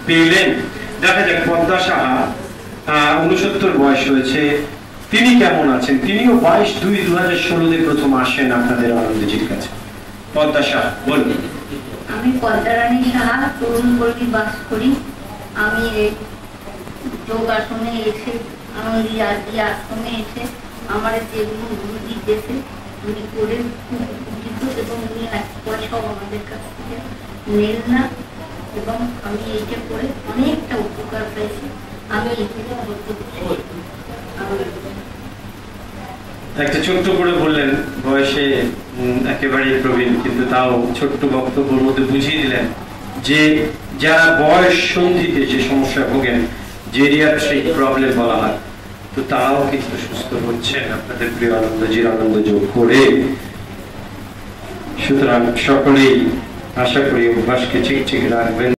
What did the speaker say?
পেলেন। দেখা যাক পদ্মা সাহা 69 বয়স হয়েছে, তিনি কেমন আছেন? তিনিও 22/2/2016 প্রথম আসেন আপনাদের আনন্দজির কাছে। পদ্মা সাহা বলুন। আমি পদ্মারানী সাহা, তরুণ পল্লী বাস করি। আমি যোগ আসনে এসে আনন্দী আদি আশ্রমে এসে আমার যেগুলো গুরুজি দেশে উনি করে খুব উপকৃত, এবং উনি 1 পয়সাও আমাদের কাছ থেকে নেন না, এবং আমি এইটা করে অনেকটা উপকার পাইছি। আমি এইটা বলতে একটা ছোট্ট করে বললেন, বয়সে একেবারে প্রবীণ, কিন্তু তাও ছোট্ট বক্তব্যের মধ্যে বুঝিয়ে দিলেন যে যারা বয়স সন্ধিতে যে সমস্যা ভোগেন, জেরিয়াট্রিক প্রবলেম বলা হয়, তো তারাও কিন্তু সুস্থ হচ্ছেন আপনাদের প্রিয় আনন্দজির আনন্দ যোগ করে। সুতরাং সকলেই আশা করি অভ্যাসকে ঠিক ঠিক রাখবেন।